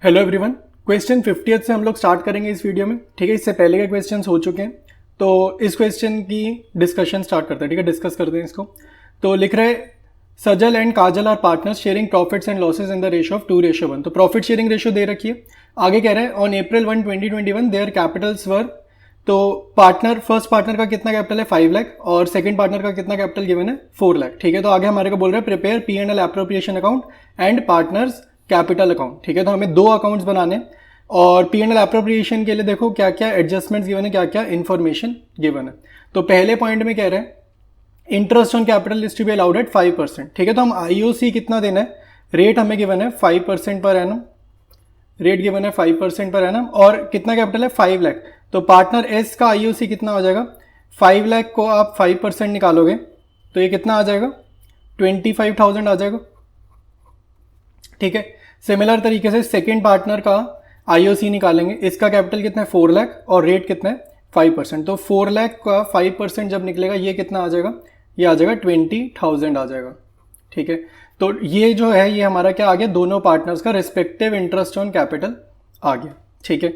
Hello everyone, question 50th से हम लोग स्टार्ट करेंगे इस वीडियो में। ठीक है, इससे पहले के क्वेश्चंस हो चुके हैं तो इस क्वेश्चन की डिस्कशन स्टार्ट करते हैं। ठीक है, डिस्कस करते हैं इसको। तो लिख रहे Sajal and Kajal are partners sharing profits and losses in the ratio of 2:1। तो प्रॉफिट शेयरिंग रेशियो दे रखी है। आगे कह रहे हैं ऑन April 1, 2021 देयर कैपिटल्स वर। तो फर्स्ट पार्टनर का कितना कैपिटल है 5 लाख और सेकंड पार्टनर का कितना कैपिटल गिवन है 4 लाख। ठीक है, तो आगे हमारे को बोल रहा है prepare P&L appropriation account and partners capital account. ठीक है, तो हमें दो अकाउंट्स बनाने और P&L एप्रोप्रिएशन के लिए देखो क्या क्या एडजस्टमेंट्स गिवन है, क्या क्या इन्फॉर्मेशन गिवन है। तो पहले पॉइंट में कह रहे हैं interest on capital is to be allowed at 5%। ठीक है, तो हम IOC कितना देना है, रेट हमें गिवन है 5% पर एनम, रेट गिवन है 5% पर एनम और कितना कैपिटल है 5 लाख। तो पार्टनर एस का IOC कितना हो जाएगा, 5 लाख को आप 5% निकालोगे तो ये कितना आ जाएगा 25,000 आ जाएगा। ठीक है, सिमिलर तरीके से सेकेंड पार्टनर का IOC निकालेंगे, इसका कैपिटल कितना है 4 लाख और रेट कितना है 5%। तो 4 लाख का 5% जब निकलेगा ये कितना आ जाएगा, ये आ जाएगा 20,000 आ जाएगा। ठीक है, तो ये जो है ये हमारा क्या आ गया, दोनों पार्टनर्स का रिस्पेक्टिव इंटरेस्ट ऑन कैपिटल आ गया। ठीक है,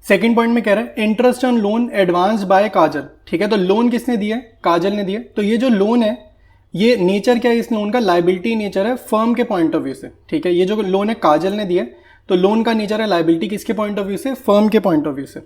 सेकेंड पॉइंट में कह रहा है interest on loan advance by Kajal. ठीक है, तो लोन किसने दिया है, काजल ने दिया। तो ये जो लोन है ये नेचर क्या है, इस लोन का लाइबिलिटी नेचर है फर्म के पॉइंट ऑफ व्यू से। ठीक है, ये जो लोन है काजल ने दिया है तो लोन का नेचर है लाइबिलिटी किसके पॉइंट ऑफ व्यू से, फर्म के पॉइंट ऑफ व्यू से।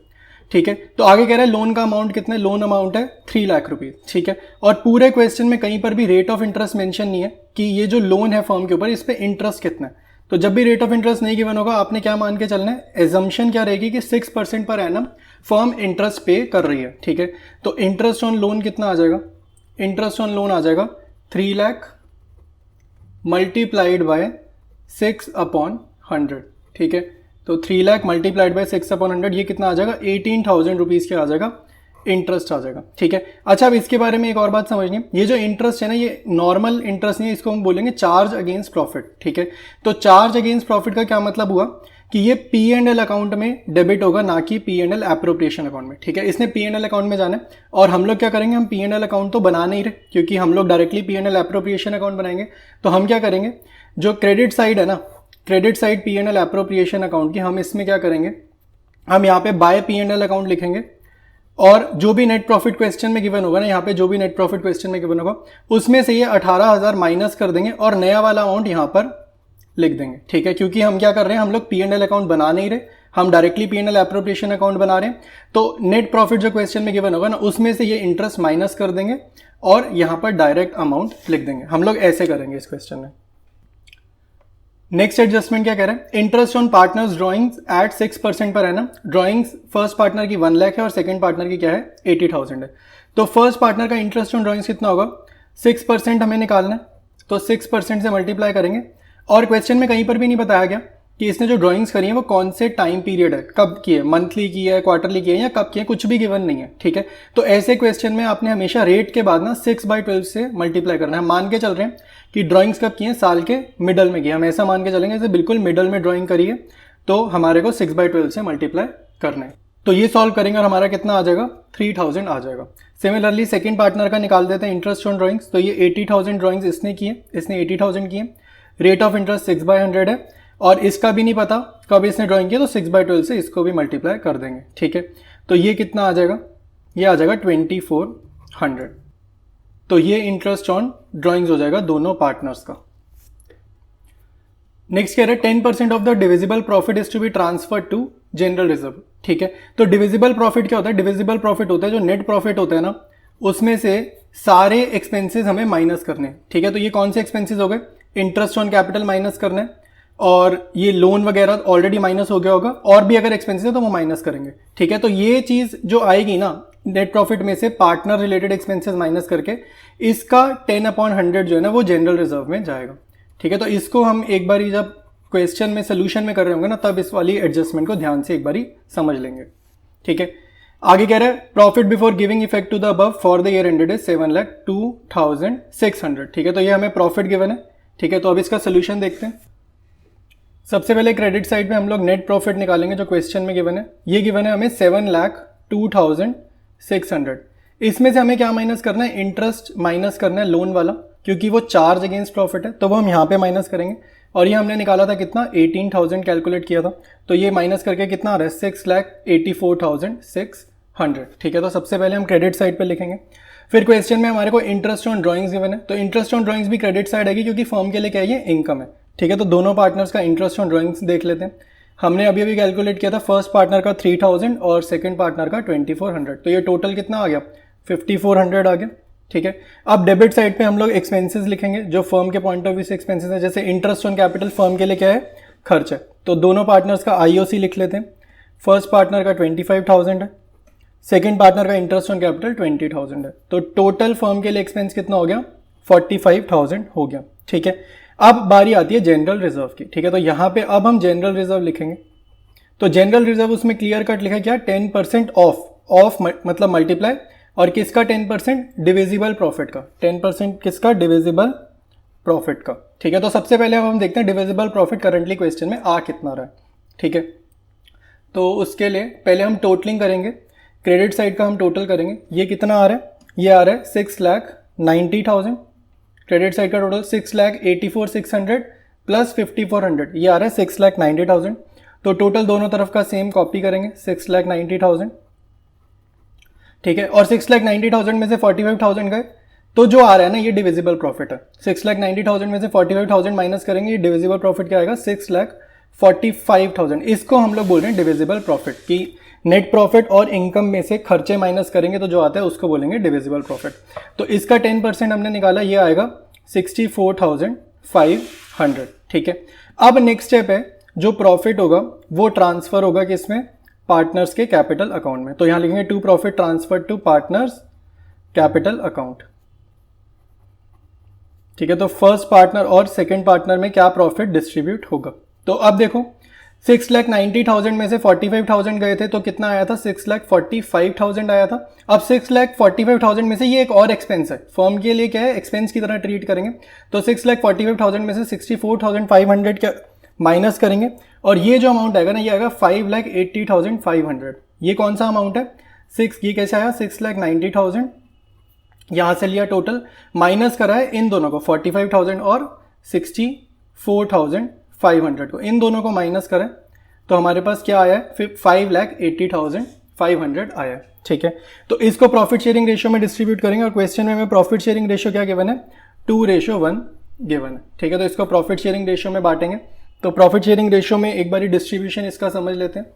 ठीक है, तो आगे कह रहा है लोन का अमाउंट कितना है, लोन अमाउंट है 3 लाख रुपीज। ठीक है, और पूरे क्वेश्चन में कहीं पर भी रेट ऑफ इंटरेस्ट मेंशन नहीं है कि ये जो लोन है फर्म के ऊपर इस पे इंटरेस्ट कितना है। तो जब भी रेट ऑफ इंटरेस्ट नहीं गिवन होगा आपने क्या मान के चलना है, एजम्पशन क्या रहेगी कि 6% पर एनम फर्म इंटरेस्ट पे कर रही है। ठीक है, तो इंटरेस्ट ऑन लोन कितना आ जाएगा, इंटरेस्ट ऑन लोन आ जाएगा 3 लाख मल्टीप्लाइड बाय 6/100। ठीक है, तो 3 लाख मल्टीप्लाइड बाय 6/100 ये कितना आ जाएगा 18,000 रुपीज़ के आ जाएगा, इंटरेस्ट आ जाएगा। ठीक है, अच्छा अब इसके बारे में एक और बात समझनी है, ये जो इंटरेस्ट है ना ये नॉर्मल इंटरेस्ट नहीं है, इसको हम बोलेंगे चार्ज अगेंस्ट प्रॉफिट। ठीक है, तो चार्ज अगेंस्ट प्रॉफिट का क्या मतलब हुआ कि ये P&L अकाउंट में डेबिट होगा ना कि P&L एप्रोप्रिएशन अकाउंट में। ठीक है, इसने P&L अकाउंट में जाना है और हम लोग क्या करेंगे, हम P&L अकाउंट तो बना नहीं रहे क्योंकि हम लोग डायरेक्टली P&L एप्रोप्रिएशन अकाउंट बनाएंगे। तो हम क्या करेंगे, जो क्रेडिट साइड है ना, credit side P&L appropriation account की, हम इसमें क्या करेंगे, हम यहाँ पे बाय P&L अकाउंट लिखेंगे और जो भी नेट प्रॉफिट क्वेश्चन में गिवन होगा ना, यहाँ पे जो भी नेट प्रॉफिट क्वेश्चन में गिवन होगा उसमें से ये 18,000 माइनस कर देंगे और नया वाला अमाउंट यहाँ पर लिख देंगे। ठीक है, क्योंकि हम क्या कर रहे हैं, हम लोग P&L अकाउंट बना नहीं रहे, हम डायरेक्टली P&L एप्रोप्रिएशन अकाउंट बना रहे हैं। तो नेट प्रॉफिट जो क्वेश्चन में गिवन होगा ना उसमें से ये इंटरेस्ट माइनस कर देंगे और यहाँ पर डायरेक्ट अमाउंट लिख देंगे। हम लोग ऐसे करेंगे इस क्वेश्चन में। नेक्स्ट एडजस्टमेंट क्या कह रहे हैं, interest on partners drawings at 6% per annum. Drawings first partner की 1 लाख है और सेकंड पार्टनर की क्या है 80,000 है। तो फर्स्ट पार्टनर का इंटरेस्ट ऑन ड्रॉइंग्स कितना होगा, 6% हमें निकालना है, तो 6% से मल्टीप्लाई करेंगे। और क्वेश्चन में कहीं पर भी नहीं बताया गया कि इसने जो ड्राइंग्स करी है वो कौन से टाइम पीरियड है, कब की है, मंथली की है, क्वार्टरली की है या कब की है, कुछ भी गिवन नहीं है। ठीक है, तो ऐसे क्वेश्चन में आपने हमेशा रेट के बाद ना 6/12 से मल्टीप्लाई करना है। मान के चल रहे हैं कि ड्राइंग्स कब की है, साल के मिडल में की है, हम ऐसा मान के चलेंगे जैसे बिल्कुल मिडल में ड्राइंग करी है तो हमारे को 6/12 से मल्टीप्लाई करना है। तो ये सॉल्व करेंगे और हमारा कितना आ जाएगा 3,000 आ जाएगा। सिमिलरली सेकेंड पार्टनर का निकाल देते हैं इंटरेस्ट ऑन ड्राइंग्स। तो ये 80,000 ड्राइंग्स इसने की है, इसने 80,000 की है, रेट ऑफ इंटरेस्ट 6/100 है और इसका भी नहीं पता कब इसने ड्राइंग किया तो 6/12 से इसको भी मल्टीप्लाई कर देंगे। ठीक है, तो ये कितना आ जाएगा, ये आ जाएगा 2400। तो ये इंटरेस्ट ऑन ड्राइंग्स हो जाएगा दोनों पार्टनर्स का। नेक्स्ट कह रहे हैं 10% of the divisible profit is to be transfer to general reserve. ठीक है, तो डिविजिबल प्रॉफिट क्या होता है, डिविजिबल प्रॉफिट होता है जो नेट प्रॉफिट होता है ना उसमें से सारे एक्सपेंसेस हमें माइनस करने। ठीक है, तो ये कौन से एक्सपेंसेस हो गए, इंटरेस्ट ऑन कैपिटल माइनस करना है और ये लोन वगैरह ऑलरेडी माइनस हो गया होगा और भी अगर एक्सपेंसेस है तो वो माइनस करेंगे। ठीक है, तो ये चीज जो आएगी ना नेट प्रॉफिट में से पार्टनर रिलेटेड एक्सपेंसेस माइनस करके इसका 10/100 जो है ना वो जनरल रिजर्व में जाएगा। ठीक है, तो इसको हम एक बार जब क्वेश्चन में सोल्यूशन में कर रहे होंगे ना तब इस वाली एडजस्टमेंट को ध्यान से एक बार समझ लेंगे। ठीक है, आगे कह रहा है profit before giving effect to the above for the year ended is 7,02,600। ठीक है, तो ये हमें प्रॉफिट गिवन है। ठीक है, तो अब इसका सोल्यूशन देखते हैं। सबसे पहले क्रेडिट साइड में हम लोग नेट प्रॉफिट निकालेंगे जो क्वेश्चन में गिवन है। ये गिवन है हमें 7,02,600। इसमें से हमें क्या माइनस करना है, इंटरेस्ट माइनस करना है लोन वाला, क्योंकि वो चार्ज अगेंस्ट प्रॉफिट है तो वो हम यहाँ पे माइनस करेंगे। और ये हमने निकाला था कितना 18,000 कैलकुलेट किया था, तो ये माइनस करके कितना आ रहा है 6,84,600। ठीक है, तो सबसे पहले हम क्रेडिट साइड पे लिखेंगे। फिर क्वेश्चन में हमारे को इंटरेस्ट ऑन ड्राइंग्स गिवन है, तो इंटरेस्ट ऑन ड्राइंग्स भी क्रेडिट साइड आएगी क्योंकि फर्म के लिए क्या है ये इनकम है। ठीक है, तो दोनों पार्टनर्स का इंटरेस्ट ऑन ड्राइंग्स देख लेते हैं। हमने अभी अभी कैलकुलेट किया था फर्स्ट पार्टनर का 3,000 और सेकंड पार्टनर का 2,400, तो ये टोटल कितना आ गया 5,400 आ गया। ठीक है, अब डेबिट साइड पे हम लोग एक्सपेंसेस लिखेंगे जो फर्म के पॉइंट ऑफ व्यू से एक्सपेंसेस है। जैसे इंटरेस्ट ऑन कैपिटल फर्म के लिए क्या है खर्च है, तो दोनों पार्टनर्स का आईओसी लिख लेते हैं। फर्स्ट पार्टनर का 25,000 है, सेकंड पार्टनर का इंटरेस्ट ऑन कैपिटल 20,000 है, तो टोटल फर्म के लिए एक्सपेंस कितना हो गया 45,000 हो गया। ठीक है, अब बारी आती है जनरल रिजर्व की। ठीक है, तो यहाँ पे अब हम जनरल रिजर्व लिखेंगे। तो जनरल रिजर्व उसमें क्लियर कट लिखा क्या 10% ऑफ मतलब मल्टीप्लाई और किसका 10% डिविजिबल प्रॉफिट का, 10% किसका डिविजिबल प्रॉफिट का। ठीक है, तो सबसे पहले अब हम देखते हैं डिविजिबल प्रॉफिट करंटली क्वेश्चन में आ कितना रहा है। ठीक है, तो उसके लिए पहले हम टोटलिंग करेंगे, क्रेडिट साइड का हम टोटल करेंगे। ये कितना आ रहा है, ये आ रहा है 6,90,000। क्रेडिट साइड का टोटल 6,84,600 प्लस 5,400, ये आ रहा है 6,90,000। तो टोटल दोनों तरफ का सेम कॉपी करेंगे 6,90,000। ठीक है, और 6,90,000 में से 45,000 गए तो जो आ रहा है ना ये डिविजिबल प्रॉफिट है। 6,90,000 में से 45,000 माइनस करेंगे, ये डिविजिबल प्रॉफिट क्या आएगा 6,45,000। इसको हम लोग बोल रहे हैं डिविजिबल प्रॉफिट की नेट प्रॉफिट और इनकम में से खर्चे माइनस करेंगे तो जो आता है उसको बोलेंगे डिविजिबल प्रॉफिट। तो इसका 10% हमने निकाला, ये आएगा 64,500। ठीक है, अब नेक्स्ट स्टेप है जो प्रॉफिट होगा वो ट्रांसफर होगा किसमें पार्टनर्स के कैपिटल अकाउंट में। तो यहां लिखेंगे to profit transfer to partners capital account. ठीक है, तो फर्स्ट पार्टनर और सेकंड पार्टनर में क्या प्रॉफिट डिस्ट्रीब्यूट होगा। तो अब देखो 6,90,000 में से 45,000 गए थे तो कितना आया था 6,45,000 आया था। अब 6,45,000 में से ये एक और एक्सपेंस है, फर्म के लिए क्या है एक्सपेंस की तरह ट्रीट करेंगे। तो 6,45,000 में से 64,500 क्या माइनस करेंगे और ये जो अमाउंट आएगा ना ये आएगा 5,80,500। ये कौन सा अमाउंट है ये कैसे आया 6,90,000, यहां से लिया टोटल माइनस करा है इन दोनों को 45,000 और 64,500 को, इन दोनों को माइनस करें तो हमारे पास क्या आया है 5,80,500 आया है। ठीक है, तो इसको प्रॉफिट शेयरिंग रेशियो में डिस्ट्रीब्यूट करेंगे और क्वेश्चन में हमें प्रॉफिट शेयरिंग रेशियो क्या गिवन है 2:1 गिवन है। ठीक है, तो इसको प्रॉफिट शेयरिंग रेशियो में बांटेंगे। तो प्रॉफिट शेयरिंग रेशियो में एक बार डिस्ट्रीब्यूशन इसका समझ लेते हैं।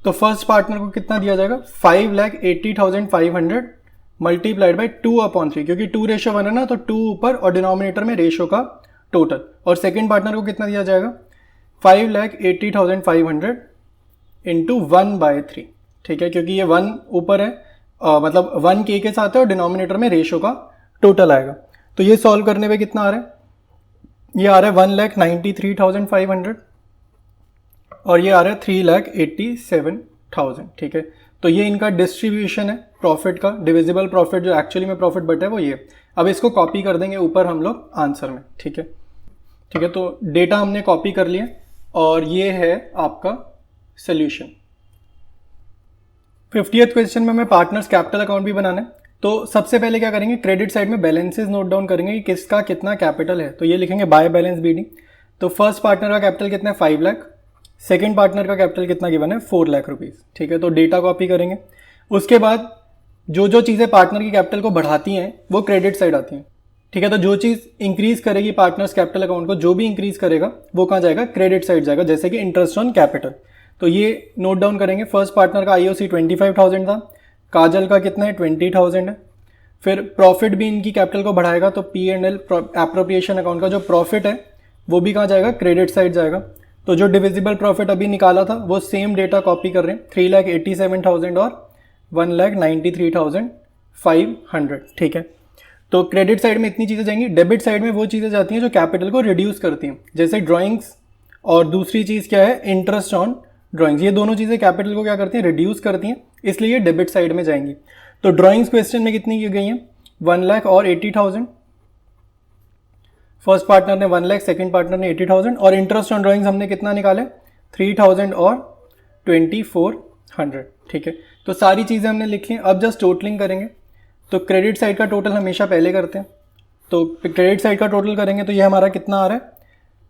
तो फर्स्ट पार्टनर को कितना दिया जाएगा 5,80,500 मल्टीप्लाइड बाई 2/3, क्योंकि 2:1 है ना तो 2 ऊपर और डिनोमिनेटर में रेशियो का टोटल। और सेकंड पार्टनर को कितना दिया जाएगा 5,80,500 इंटू 1/3। ठीक है, क्योंकि ये 1 ऊपर है मतलब 1 के साथ है और डिनोमिनेटर में रेशियो का टोटल आएगा। तो ये सॉल्व करने पे कितना आ रहा है, ये आ रहा है 1,93,500 और ये आ रहा है 3,87,000। ठीक है, तो ये इनका डिस्ट्रीब्यूशन है प्रॉफिट का, डिविजिबल प्रॉफिट जो एक्चुअली में प्रॉफिट बटा है वो ये। अब इसको कॉपी कर देंगे ऊपर हम लोग आंसर में। ठीक है, ठीक है, तो डेटा हमने कॉपी कर लिया और ये है आपका सोल्यूशन। 50th क्वेश्चन में हमें पार्टनर्स कैपिटल अकाउंट भी बनाना है। तो सबसे पहले क्या करेंगे क्रेडिट साइड में बैलेंसेस नोट डाउन करेंगे कि किसका कितना कैपिटल है। तो ये लिखेंगे बाय बैलेंस बीडी। तो फर्स्ट पार्टनर का कैपिटल कितना है 5 लाख, सेकंड पार्टनर का कैपिटल कितना गिवन है 4 लाख रुपीज़। ठीक है, तो डेटा कॉपी करेंगे। उसके बाद जो जो चीज़ें पार्टनर की कैपिटल को बढ़ाती हैं वो क्रेडिट साइड आती हैं। ठीक है, तो जो चीज़ इंक्रीज करेगी पार्टनर्स कैपिटल अकाउंट को, जो भी इंक्रीज करेगा वो कहाँ जाएगा क्रेडिट साइड जाएगा, जैसे कि इंटरेस्ट ऑन कैपिटल। तो ये नोट डाउन करेंगे। फर्स्ट पार्टनर का आईओसी 25,000 था, काजल का कितना है 20,000 है। फिर प्रॉफिट भी इनकी कैपिटल को बढ़ाएगा तो P&L एप्रोप्रिएशन अकाउंट का जो प्रॉफिट है वो भी कहाँ जाएगा क्रेडिट साइड जाएगा। तो जो डिविजिबल प्रॉफिट अभी निकाला था वो सेम डेटा कॉपी कर रहे हैं 3,87,000 और 1,93,500। ठीक है, तो क्रेडिट साइड में इतनी चीज़ें जाएंगी। डेबिट साइड में वो चीज़ें जाती हैं जो कैपिटल को रिड्यूस करती हैं, जैसे ड्राइंग्स और दूसरी चीज़ क्या है इंटरेस्ट ऑन ड्राइंग्स। ये दोनों चीज़ें कैपिटल को क्या करती हैं रिड्यूस करती हैं, इसलिए डेबिट साइड में जाएंगी। तो ड्राइंग्स क्वेश्चन में कितनी की गई हैं 1,80,000। फर्स्ट पार्टनर ने 1 लाख, सेकंड पार्टनर ने 80,000 और इंटरेस्ट ऑन ड्राइंग्स हमने कितना निकाले 3,000 और 2,400। ठीक है, तो सारी चीज़ें हमने लिख ली। अब जस्ट टोटलिंग करेंगे। तो क्रेडिट साइड का टोटल हमेशा पहले करते हैं, तो क्रेडिट साइड का टोटल करेंगे तो ये हमारा कितना आ रहा है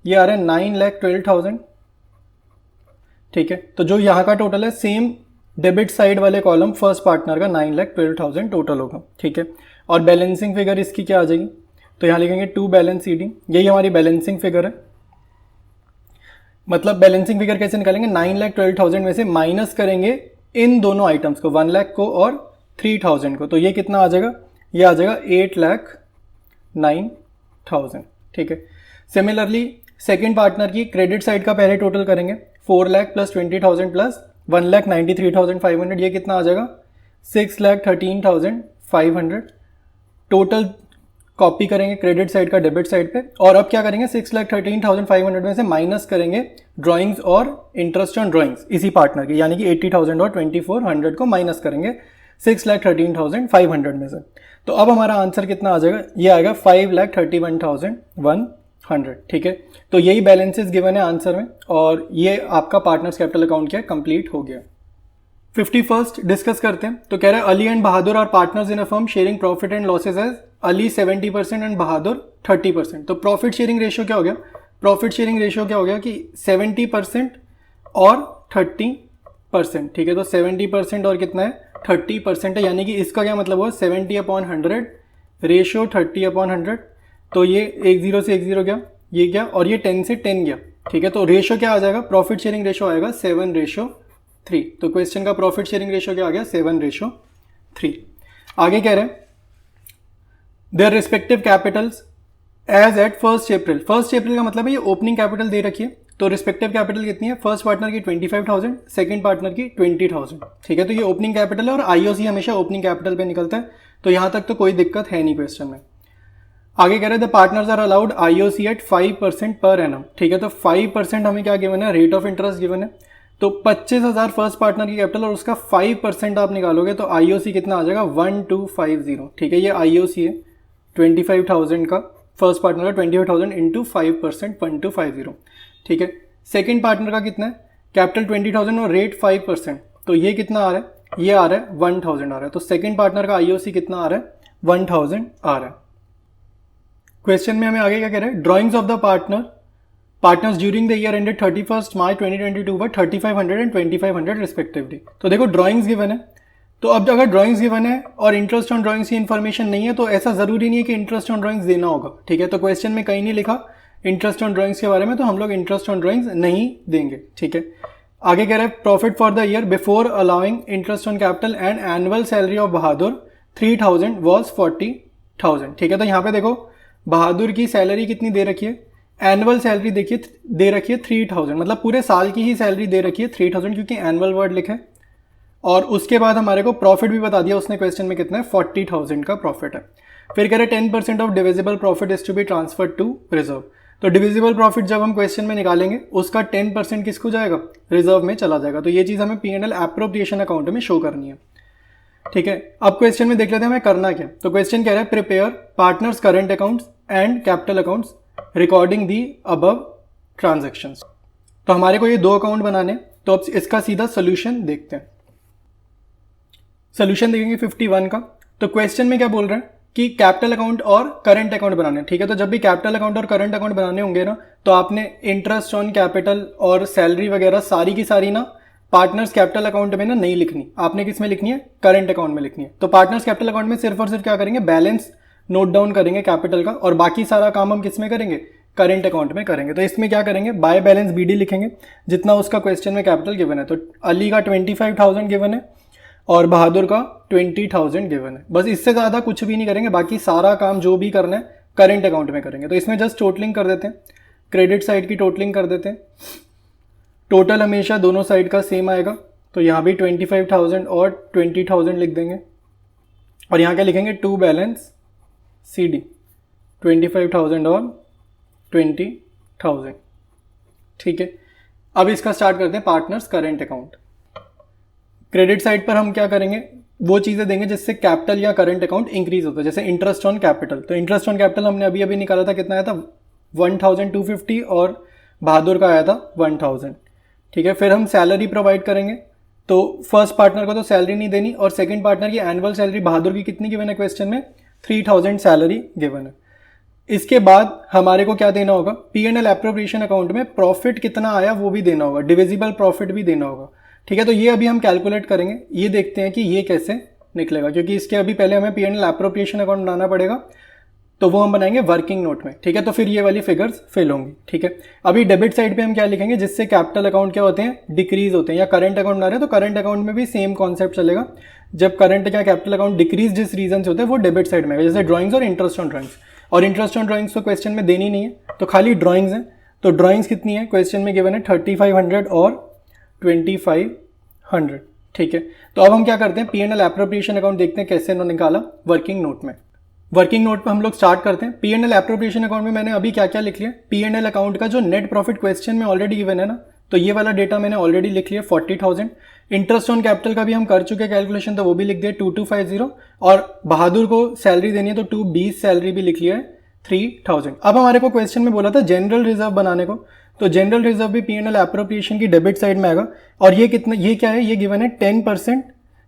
ये आ रहा है 9,12,000, ठीक है। तो जो यहाँ का टोटल है सेम डेबिट साइड वाले कॉलम फर्स्ट पार्टनर का 9,12,000 टोटल होगा, ठीक है। और बैलेंसिंग फिगर इसकी क्या आ जाएगी, तो यहाँ लिखेंगे टू बैलेंस सीडिंग, यही हमारी बैलेंसिंग फिगर है। मतलब बैलेंसिंग फिगर कैसे निकालेंगे, 9,12,000 में से माइनस करेंगे इन दोनों आइटम्स को, 1 लाख को और 3,000 को, तो ये कितना आ जाएगा, ये आ जाएगा 8,09,000, ठीक है। सिमिलरली सेकेंड पार्टनर की क्रेडिट साइड का पहले टोटल करेंगे, 4 लाख प्लस 20,000 प्लस 1,93,500, ये कितना आ जाएगा 6,13,500। टोटल कॉपी करेंगे क्रेडिट साइड का डेबिट साइड पे, और अब क्या करेंगे 6,13,500 में से माइनस करेंगे ड्राइंग्स और इंटरेस्ट ऑन ड्राइंग्स इसी पार्टनर की, यानी कि 80,000 और 2,400 को माइनस करेंगे 6,13,500 में से। तो अब हमारा आंसर कितना आ जाएगा, ये आएगा 5,31,100, ठीक है। तो यही बैलेंसेस गिवन है आंसर में, और ये आपका पार्टनर्स कैपिटल अकाउंट क्या कंप्लीट हो गया। 51st डिस्कस करते हैं। तो कह रहा है Ali and Bahadur are partners in a firm sharing profit and losses as Ali 70% and Bahadur 30%। तो प्रॉफिट शेयरिंग रेशियो क्या हो गया, प्रॉफिट शेयरिंग रेशियो क्या हो गया कि 70% और 30%, ठीक है। तो 70% और कितना है 30% है, यानी कि इसका क्या मतलब हुआ 70/100 रेशियो 30/100। तो ये 1 0 से 1 0 गया, ये गया, और ये 10 से 10 गया, ठीक है। तो रेशियो क्या आ जाएगा, प्रॉफिट शेयरिंग रेशियो आएगा 7:3। तो क्वेश्चन का प्रॉफिट शेयरिंग रेशियो क्या आ गया 7:3। आगे कह रहे हैं their respective capitals as at 1 April. 1 April का मतलब है ये ओपनिंग कैपिटल दे रखी है, तो रिस्पेक्टिव कैपिटल कितनी है, फर्स्ट पार्टनर की 25,000, सेकंड पार्टनर की 20,000, ठीक है। तो ये ओपनिंग कैपिटल है और आईओसी हमेशा ओपनिंग कैपिटल पे निकलता है, तो यहां तक तो कोई दिक्कत है नहीं क्वेश्चन में। आगे कह रहे हैं the partners are allowed IOC at 5% per annum, ठीक है। तो 5% हमें क्या गिवन है, रेट ऑफ इंटरेस्ट गिवन है। तो 25,000 फर्स्ट पार्टनर की कैपिटल और उसका 5% आप निकालोगे तो आईओसी कितना आ जाएगा 1250, ठीक है। ये आईओसी है 25,000 का, फर्स्ट पार्टनर का 25,000 इंटू 5% 1250, ठीक है। सेकेंड पार्टनर का कितना है, कैपिटल 20,000 और रेट 5%, तो ये कितना आ रहा है, ये आ रहा है 1,000 आ रहा है। तो सेकेंड पार्टनर का आईओसी कितना आ रहा है 1,000 आ रहा है। क्वेश्चन में हमें आगे क्या कह रहा है, drawings of the partners during the year ended 31 March 2022 were 3,500 and 2,500 respectively. तो देखो ड्रॉइंग्स गिवन है, तो अब अगर ड्राइंग्स गिवन है और इंटरेस्ट ऑन ड्राइंग्स की इन्फॉर्मेशन नहीं है तो ऐसा जरूरी नहीं है कि इंटरेस्ट ऑन ड्राइंग्स देना होगा, ठीक है। तो क्वेश्चन में कहीं नहीं लिखा इंटरेस्ट ऑन ड्राइंग्स के बारे में, तो हम लोग इंटरेस्ट ऑन ड्राइंग्स नहीं देंगे, ठीक है। आगे कह रहे हैं profit for the year before allowing interest on capital and annual salary of Bahadur 3,000 was 40,000, ठीक है। तो यहाँ पे देखो बहादुर की सैलरी कितनी दे रखी है, एनुअल सैलरी देखिए दे रखी है 3,000, मतलब पूरे साल की ही सैलरी दे रखी है 3,000, क्योंकि एनुअल वर्ड लिखा है। और उसके बाद हमारे को प्रॉफिट भी बता दिया उसने क्वेश्चन में कितना है 40,000 का प्रॉफिट है। फिर कह रहे 10% of divisible profit is to be transferred to reserve. तो डिविजिबल प्रॉफिट जब हम क्वेश्चन में निकालेंगे उसका 10% किसको जाएगा, रिजर्व में चला जाएगा। तो ये चीज़ हमें P&L एप्रोप्रिएशन अकाउंट में शो करनी है, ठीक है। अब क्वेश्चन में देख लेते हैं हमें करना क्या। तो क्वेश्चन कह रहा है prepare partners current accounts and capital accounts recording the above transactions. तो हमारे को ये 2 अकाउंट बनाने, तो अब इसका सीधा सोल्यूशन देखते हैं। सोल्यूशन देखेंगे 51 का। तो क्वेश्चन में क्या बोल रहे हैं कि कैपिटल अकाउंट और करंट अकाउंट बनाने, ठीक है। तो जब भी कैपिटल अकाउंट और करंट अकाउंट बनाने होंगे ना, तो आपने इंटरेस्ट ऑन कैपिटल और सैलरी वगैरह सारी की सारी ना पार्टनर्स कैपिटल अकाउंट में ना नहीं लिखनी, आपने किस में लिखनी है, करंट अकाउंट में लिखनी है। तो पार्टनर्स कैपिटल अकाउंट में सिर्फ और सिर्फ क्या करेंगे, बैलेंस नोट डाउन करेंगे कैपिटल का, और बाकी सारा काम हम किस में करेंगे, करंट अकाउंट में करेंगे। तो इसमें क्या करेंगे, बाय बैलेंस BD लिखेंगे जितना उसका क्वेश्चन में कैपिटल गिवन है। तो अली का 25,000 गिवन है और बहादुर का 20,000 गिवन है। बस इससे ज़्यादा कुछ भी नहीं करेंगे, बाकी सारा काम जो भी करना है करंट अकाउंट में करेंगे। तो इसमें जस्ट टोटलिंग कर देते हैं, क्रेडिट साइड की टोटलिंग कर देते हैं। टोटल हमेशा दोनों साइड का सेम आएगा, तो यहाँ भी 25,000 और 20,000 लिख देंगे, और यहाँ क्या लिखेंगे, टू बैलेंस CD 25,000 और 20,000, ठीक है। अब इसका स्टार्ट करते हैं partners current account. Credit side पर हम क्या करेंगे, वो चीज़ें देंगे जिससे कैपिटल या करंट अकाउंट इंक्रीज होता है, जैसे इंटरेस्ट ऑन कैपिटल। तो इंटरेस्ट ऑन कैपिटल हमने अभी अभी निकाला था, कितना आया था 1,250 और बहादुर का आया था 1,000, ठीक है। फिर हम सैलरी प्रोवाइड करेंगे, तो फर्स्ट पार्टनर को तो सैलरी नहीं देनी, और सेकंड पार्टनर की एनुअल सैलरी बहादुर की कितनी गिवन है क्वेश्चन में, 3,000 सैलरी गिवन है। इसके बाद हमारे को क्या देना होगा, P&L एप्रोप्रिएशन अकाउंट में प्रॉफिट कितना आया वो भी देना होगा, डिविजिबल प्रॉफिट भी देना होगा। ठीक है, तो ये अभी हम कैलकुलेट करेंगे, ये देखते हैं कि ये कैसे निकलेगा, क्योंकि इसके अभी पहले हमें P&L एप्रोप्रिएशन अकाउंट बनाना पड़ेगा, तो वो हम बनाएंगे वर्किंग नोट में। ठीक है, तो फिर ये वाली फिगर्स फिल होंगी। ठीक है, अभी डेबिट साइड पे हम क्या लिखेंगे, जिससे कैपिटल अकाउंट क्या होते हैं, डिक्रीज होते हैं, या करंट अकाउंट बना रहे हैं तो करंट अकाउंट में भी सेम कॉन्सेप्ट चलेगा। जब करंट या कैपिटल अकाउंट डिक्रीज जिस रीजन से होता है वो डेबिट साइड में है, जैसे ड्राइंग्स और इंटरेस्ट ऑन ड्राइंग्स। और इंटरेस्ट ऑन ड्राइंग्स तो क्वेश्चन में देनी नहीं है, तो खाली ड्राइंग्स हैं। तो ड्राइंग्स कितनी है, क्वेश्चन में गिवन है 3500 और 2500। ठीक है, तो अब हम क्या करते हैं, P&L एप्रोप्रिएशन अकाउंट देखते हैं कैसे इन्होंने निकाला वर्किंग नोट में। वर्किंग नोट पे हम लोग स्टार्ट करते हैं। P&L एप्रोप्रिएशन अकाउंट में मैंने अभी क्या क्या लिख लिया, P&L अकाउंट का जो नेट प्रॉफिट क्वेश्चन में ऑलरेडी गिवन है ना, तो ये वाला डेटा मैंने ऑलरेडी लिख लिया 40,000। इंटरेस्ट ऑन कैपिटल का भी हम कर चुके कैलकुलेशन, तो वो भी लिख दिया 2250। और बहादुर को सैलरी देनी है तो 220 सैलरी भी लिख लिया है 3000। अब हमारे को क्वेश्चन में बोला था जनरल रिजर्व बनाने को, तो जनरल रिजर्व भी P&L एप्रोप्रिएशन की डेबिट साइड में आएगा। और ये कितना, ये क्या है, ये गिवन है 10%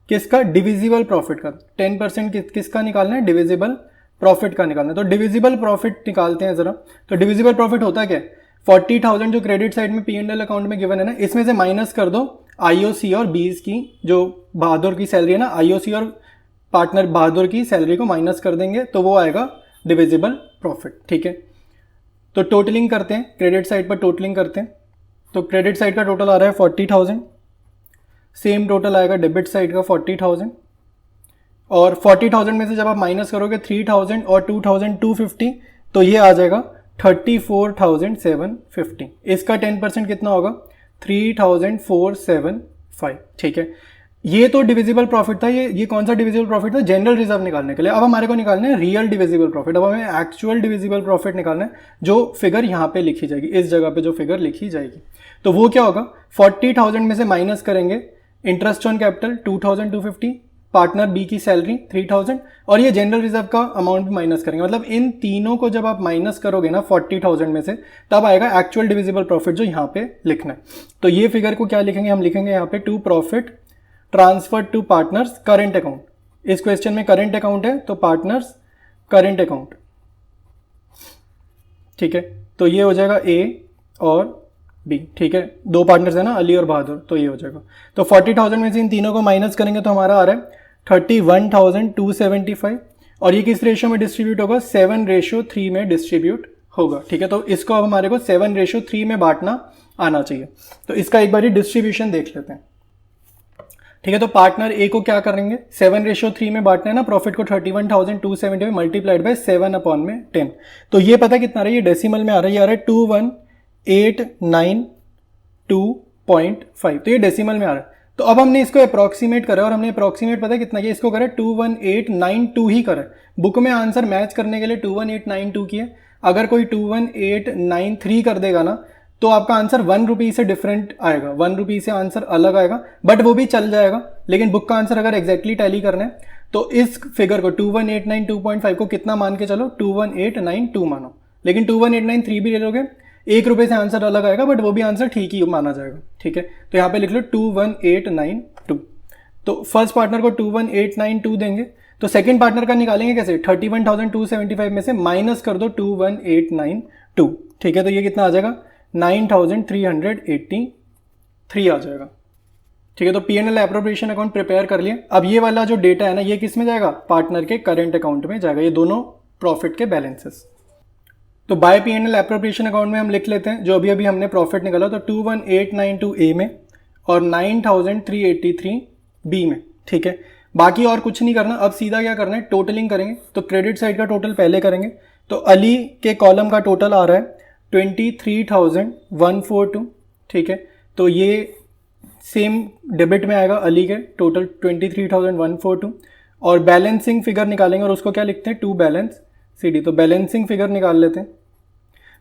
किसका, डिविजिबल प्रॉफिट का। 10% किसका निकालना है, डिविजिबल प्रॉफिट का निकालना है। तो डिविजिबल प्रॉफिट निकालते हैं जरा। तो डिविजिबल प्रॉफिट होता क्या है, 40,000 जो क्रेडिट साइड में P&L अकाउंट में गिवन है ना, इसमें से माइनस कर दो IOC और बीज की, जो बहादुर की सैलरी है ना, IOC और पार्टनर बहादुर की सैलरी को माइनस कर देंगे, तो वो आएगा डिविजिबल प्रॉफिट। ठीक है, तो टोटलिंग करते हैं, क्रेडिट साइड पर टोटलिंग करते हैं। तो क्रेडिट साइड का टोटल आ रहा है 40,000, सेम टोटल आएगा डेबिट साइड का 40,000। और 40,000 में से जब आप माइनस करोगे 3,000 और 2,250, तो ये आ जाएगा 34,750। इसका 10% कितना होगा, 3,475। ठीक है, ये तो डिविजिबल प्रॉफिट था। ये कौन सा डिविजिबल प्रॉफिट था, जनरल रिजर्व निकालने के लिए। अब हमारे को निकालना है रियल डिविजिबल प्रॉफिट। अब हमें एक्चुअल डिविजिबल प्रॉफिट निकालना है, जो फिगर यहाँ पे लिखी जाएगी, इस जगह पे जो फिगर लिखी जाएगी। तो वो क्या होगा, 40,000 में से माइनस करेंगे interest on capital 2,250, partner B की सैलरी 3,000, और ये जनरल रिजर्व का अमाउंट भी माइनस करेंगे। मतलब इन तीनों को जब आप माइनस करोगे ना 40,000 में से, तब आएगा एक्चुअल डिविजिबल प्रॉफिट, जो यहाँ पे लिखना है। तो ये फिगर को क्या लिखेंगे, हम लिखेंगे यहाँ पे to profit transfer to partners current account. इस क्वेश्चन में करेंट अकाउंट है, तो पार्टनर्स करेंट अकाउंट। ठीक है, तो ये हो जाएगा A और B। ठीक है, दो पार्टनर्स है ना, अली और बहादुर, तो ये हो जाएगा। तो 40,000 में से इन तीनों को माइनस करेंगे तो हमारा आ रहा है 31,275। और ये किस रेशियो में डिस्ट्रीब्यूट होगा, 7:3 में डिस्ट्रीब्यूट होगा। ठीक है, तो इसको अब हमारे को 7:3 में बांटना आना चाहिए। तो इसका एक बार डिस्ट्रीब्यूशन देख लेते हैं। ठीक है, तो पार्टनर ए को क्या करेंगे, 7:3 में बांटना है ना प्रॉफिट को, 31,270 मल्टीप्लाइड बाय 7/10। तो ये पता कितना रहा है, ये डेसिमल में आ रहा है, ये आ रहा है 21,892.5। तो ये डेसिमल में आ रहा है। तो अब हमने इसको अप्रॉक्सीमेट करा, और हमने अप्रॉक्सीमेट पता कितना किया, इसको करा 21,892 ही करा। बुक में आंसर मैच करने के लिए 21,892 की है। अगर कोई 21,893 कर देगा ना, तो आपका आंसर 1 रुपी से डिफरेंट आएगा, 1 रुपी से आंसर अलग आएगा, बट वो भी चल जाएगा। लेकिन बुक का आंसर अगर एग्जैक्टली टैली करना है, तो इस फिगर को 21,892.5 को कितना मान के चलो, 21,892 मानो। लेकिन 21,893 भी ले लोगे, 1 रुपये से आंसर अलग आएगा, बट वो भी आंसर ठीक ही माना जाएगा। ठीक है, तो यहाँ पे लिख लो 21,892। तो फर्स्ट पार्टनर को 21,892 देंगे, तो सेकंड पार्टनर का निकालेंगे कैसे, 31,275 में से माइनस कर दो 21,892। ठीक है, तो ये कितना आ जाएगा, 9,383 आ जाएगा। ठीक है, तो P&L एप्रोप्रिएशन अकाउंट प्रिपेयर कर लिए। अब ये वाला जो डेटा है ना, ये किस में जाएगा, पार्टनर के करेंट अकाउंट में जाएगा, ये दोनों प्रॉफिट के बैलेंसेस। तो बाय P&L एप्रोप्रिएशन अकाउंट में हम लिख लेते हैं जो अभी अभी हमने प्रॉफिट निकाला, तो 21,892 ए में और 9,383 बी में। ठीक है, बाकी और कुछ नहीं करना। अब सीधा क्या करना है, टोटलिंग करेंगे। तो क्रेडिट साइड का टोटल पहले करेंगे। तो अली के कॉलम का टोटल आ रहा है 23,142। ठीक है, तो ये सेम डेबिट में आएगा, अली के टोटल 23,142। और बैलेंसिंग फिगर निकालेंगे, और उसको क्या लिखते हैं, टू बैलेंस CD। तो बैलेंसिंग फिगर निकाल लेते हैं।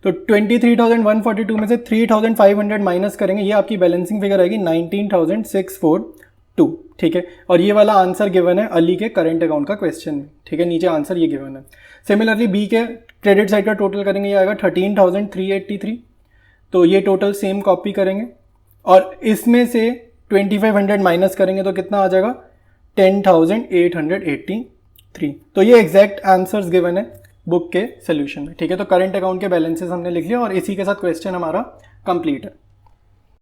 तो 23,142 में से 3,500 माइनस करेंगे, ये आपकी बैलेंसिंग फिगर आएगी 19,642। ठीक है, और ये वाला आंसर गिवन है अली के करंट अकाउंट का क्वेश्चन में। ठीक है, नीचे आंसर ये गिवन है। सिमिलरली बी के क्रेडिट साइड का टोटल करेंगे, ये आएगा 13,383। तो ये टोटल सेम कॉपी करेंगे, और इसमें से 2,500 माइनस करेंगे तो कितना आ जाएगा, 10,883। तो ये एग्जैक्ट आंसर्स गिवन है बुक के सोल्यूशन में। ठीक है, तो करंट अकाउंट के बैलेंसेस हमने लिख लिया और इसी के साथ क्वेश्चन हमारा कंप्लीट है।